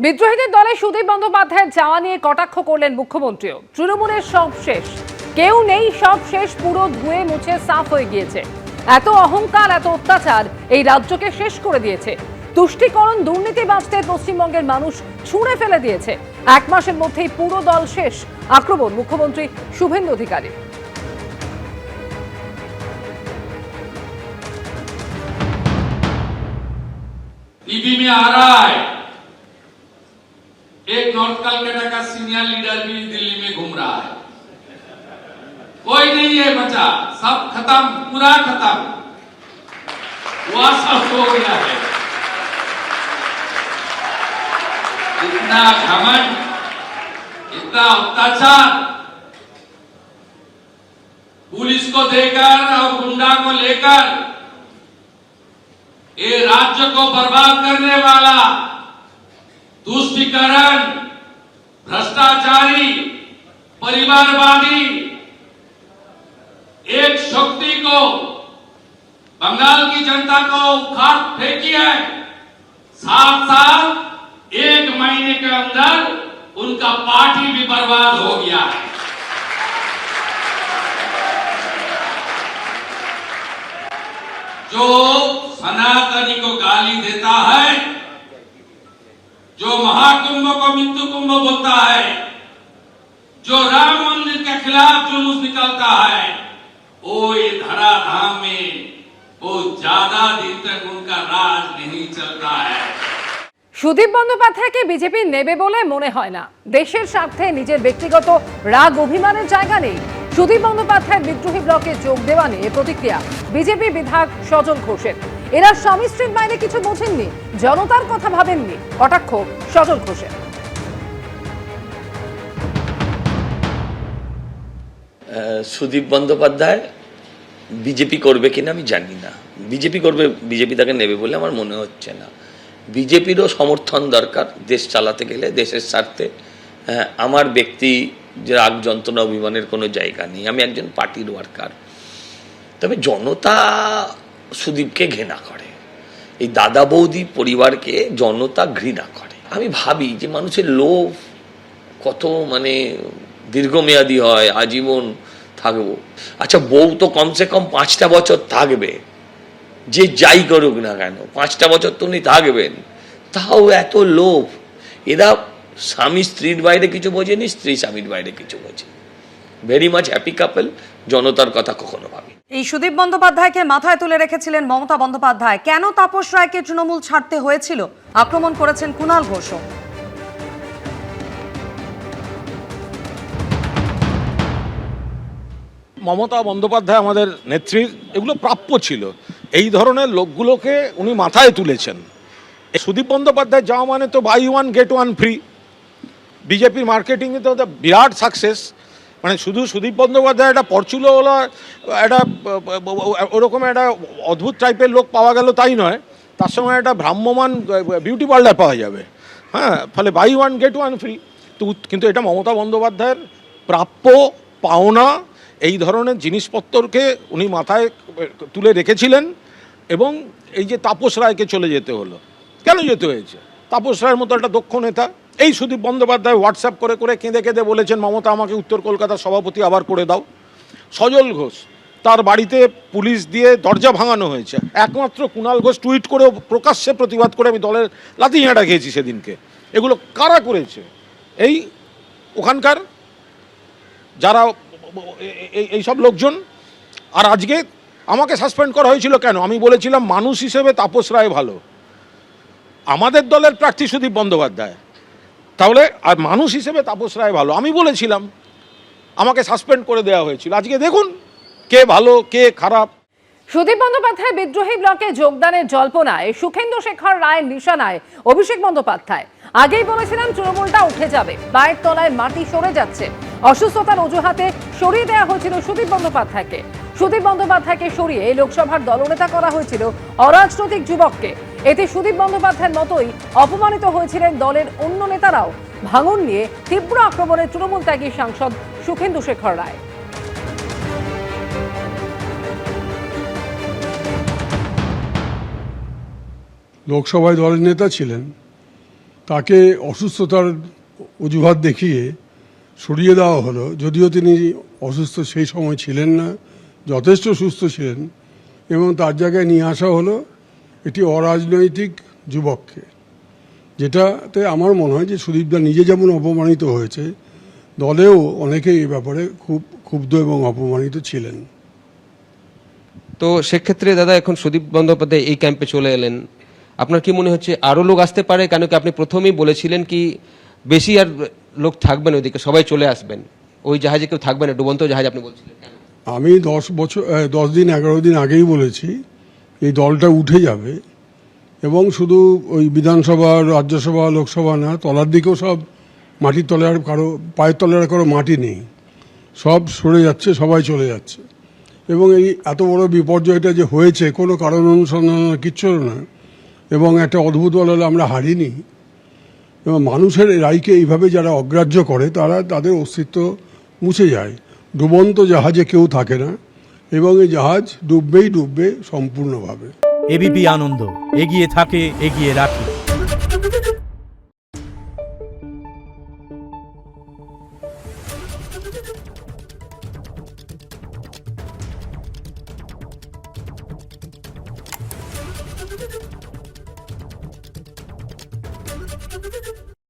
বিদ্রোহীদের দলে সুদীপ বন্দ্যোপাধ্যায়ের যাওয়া নিয়ে কটাক্ষ করলেন মুখ্যমন্ত্রীও। তৃণমূলের সব শেষ, কেউ নেই, সব শেষ, পুরো ধুয়ে মুছে সাফ হয়ে গিয়েছে। এত অহংকার, এত অত্যাচার এই রাজ্যকে শেষ করে দিয়েছে। তুষ্টিকরণ, দুর্নীতি বাঁচতে পশ্চিমবঙ্গের মানুষ ছুঁড়ে ফেলে দিয়েছে। এক মাসের মধ্যেই পুরো দল শেষ, আক্রমণ মুখ্যমন্ত্রী শুভেন্দু অধিকারী। टीवी में आ रहा है एक नॉर्थ कलकत्ता का सीनियर लीडर भी दिल्ली में घूम रहा है। कोई नहीं है बचा, सब खत्म, पूरा खत्म, हुआ सब हो गया है। इतना घमंड, इतना अत्याचार पुलिस को देकर और गुंडा को लेकर ये राज्य को बर्बाद करने वाला तुष्टीकरण, भ्रष्टाचारी, परिवारवादी एक शक्ति को, बंगाल की जनता को उखाड़ फेंकी है। साथ साथ एक महीने के अंदर उनका पार्टी भी बर्बाद हो गया है। जो सनातनी को गाली देता है, जो महाकुंभ को मृत्यु कुंभ बोलता है, जो राम मंदिर के खिलाफ जुलूस निकलता है, वो ये धराधाम में वो ज्यादा दिन तक उनका राज नहीं चलता है। সুদীপ বন্দ্যোপাধ্যায়কে বিজেপি নেবে বলে মনে হয় না। দেশের স্বার্থে নিজের ব্যক্তিগত রাগ অভিমানের জায়গা নেই। সুদীপ বন্দ্যোপাধ্যায়ের বিদ্রোহী ব্লকে যোগ দেওয়া নিয়ে প্রতিক্রিয়া বিজেপি বিধায়ক সজল ঘোষের। এরা স্বামী স্ত্রীর বাইরে কিছু বোঝেননি, জনতার কথা ভাবেননি, কটাক্ষ সজল ঘোষের। সুদীপ বন্দ্যোপাধ্যায় বিজেপি করবে কিনা আমি জানি না। বিজেপি করবে, বিজেপি তাকে নেবে বলে আমার মনে হচ্ছে না। বিজেপিরও সমর্থন দরকার দেশ চালাতে গেলে, দেশের স্বার্থে। আমার ব্যক্তি যে রাগ যন্ত্রণা অভিমানের কোনো জায়গা নেই। আমি একজন পার্টির ওয়ার্কার। তবে জনতা সুদীপকে ঘৃণা করে, এই দাদা বৌদি পরিবারকে জনতা ঘৃণা করে। আমি ভাবি যে মানুষের লোভ কত দীর্ঘমেয়াদী হয়, আজীবন থাকবো। আচ্ছা, বউ তো কমসে কম 5টা বছর থাকবে, যে যাই করুক না কেন 5টা বছর তো উনি থাকবেন। তাও এত লোভ। এরা স্বামী স্ত্রীর বাইরে কিছু বোঝেনি, স্ত্রী স্বামীর বাইরে কিছু বোঝে। ভেরি মাচ হ্যাপি কাপল। জনতার কথা কখনো ভাবি। এই সুদীপ বন্দ্যোপাধ্যায়কে মাথায় তুলে রেখেছিলেন মমতা বন্দ্যোপাধ্যায়। কেন তাপস রায়কে তৃণমূল ছাড়তে হয়েছিল? আক্রমণ করেছেন কুণাল ঘোষও। মমতা বন্দ্যোপাধ্যায় আমাদের নেত্রীর, এগুলো প্রাপ্য ছিল। এই ধরনের লোকগুলোকে উনি মাথায় তুলেছেন। সুদীপ বন্দ্যোপাধ্যায় যাওয়া মানে তো buy one get one free. বিজেপির মার্কেটিংয়ে তো বিরাট সাকসেস। শুধু সুদীপ বন্দ্যোপাধ্যায় একটা পরচুলো হলো, একটা ওরকম একটা অদ্ভুত টাইপের লোক পাওয়া গেল তাই নয়, তার সঙ্গে একটা ভ্রাম্যমান বিউটি পার্লার পাওয়া যাবে। ফলে buy one get one free. কিন্তু এটা মমতা বন্দ্যোপাধ্যায়ের প্রাপ্য পাওনা। এই ধরনের জিনিসপত্রকে উনি মাথায় তুলে রেখেছিলেন। এবং এই যে তাপস রায়কে চলে যেতে হলো, কেন যেতে হয়েছে? তাপস রায়ের মতো একটা দক্ষ নেতা। এই সুদীপ বন্দ্যোপাধ্যায় হোয়াটসঅ্যাপ করে করে কেঁদে কেঁদে বলেছেন, মমতা আমাকে উত্তর কলকাতার সভাপতি আবার করে দাও। সজল ঘোষ, তার বাড়িতে পুলিশ দিয়ে দরজা ভাঙানো হয়েছে। একমাত্র কুণাল ঘোষ টুইট করে প্রকাশ্যে প্রতিবাদ করে, আমি দলের লাথি ঝাঁটা খেয়েছি সেদিনকে। এগুলো কারা করেছে? এই ওখানকার যারা এইসব লোকজন। আর আজকে আমাকে সাসপেন্ড করা হয়েছিল কেন? আমি বলেছিলাম মানুষ হিসেবে তাপস রায় ভালো, আমাদের দলের প্রার্থী সুদীপ বন্দ্যোপাধ্যায়, তাহলে আর মানুষ হিসেবে তাপস রায় ভালো আমি বলেছিলাম, আমাকে সাসপেন্ড করে দেওয়া হয়েছিল। আজকে দেখুন কে ভালো কে খারাপ। সুদীপ বন্দ্যোপাধ্যায় বিদ্রোহী ব্লকে যোগদানের জল্পনায় সুখেন্দু শেখর রায়ের নিশানায় অভিষেক বন্দ্যোপাধ্যায়। আগেই বলেছিলাম তৃণমূলটা উঠে যাবে, পায়ের তলায় মাটি সরে যাচ্ছে। অসুস্থতার অজুহাতে সরিয়ে দেওয়া হয়েছিল সুদীপ বন্দ্যোপাধ্যায়কে। সুদীপ বন্দ্যোপাধ্যায়কে সরিয়ে লোকসভার দলনেতা করা হয়েছিল অরাজনৈতিক যুবককে। এতে সুদীপ বন্দ্যোপাধ্যায়ের মতোই অপমানিত হয়েছিলেন দলের অন্য নেতারাও। ভাঙন নিয়ে তীব্র আক্রমণে তৃণমূল ত্যাগী সাংসদ সুখেন্দু শেখর রায়। লোকসভায় দলের নেতা ছিলেন, তাকে অসুস্থতার অজুহাত দেখিয়ে সরিয়ে দেওয়া হলো, যদিও তিনি অসুস্থ সেই সময় ছিলেন না, যথেষ্ট সুস্থ ছিলেন, এবং তার জায়গায় নিয়ে আসা হলো একটি অরাজনৈতিক যুবককে, যেটাতে আমার মনে হয় যে সুদীপদা নিজে যেমন অপমানিত হয়েছে, দলেও অনেকেই এই ব্যাপারে খুব ক্ষুব্ধ এবং অপমানিত ছিলেন। তো সেক্ষেত্রে দাদা এখন সুদীপ বন্দ্যোপাধ্যায় এই ক্যাম্পে চলে এলেন, আপনার কি মনে হচ্ছে আরও লোক আসতে পারে? কেন কি আপনি প্রথমেই বলেছিলেন কি বেশি আর লোক থাকবেন ওইদিকে, সবাই চলে আসবেন, ওই জাহাজে কেউ থাকবে না, ডুবন্ত জাহাজ আপনি বলছিলেন। কেন? আমি 10 দিন 11 দিন আগেই বলেছি এই দলটা উঠে যাবে, এবং শুধু ওই বিধানসভা, রাজ্যসভা, লোকসভা না, তলার দিকেও সব মাটির তলে আর কারো পায়ের তলে আর কারো মাটি নেই, সব সরে যাচ্ছে, সবাই চলে যাচ্ছে। এবং এই এত বড় বিপর্যয়টা যে হয়েছে কোনো কারণ অনুসন্ধান কিচ্ছু না, এবং একটা অদ্ভুত বলে আমরা হারিনি, এবং মানুষের রায়কে এইভাবে যারা অগ্রাহ্য করে তারা তাদের অস্তিত্ব মুছে যায়। ডুবন্ত জাহাজে কেউ থাকে না, এবং এই জাহাজ ডুববেই ডুববে সম্পূর্ণভাবে। এবিপি আনন্দ, এগিয়ে থাকে, এগিয়ে রাখে।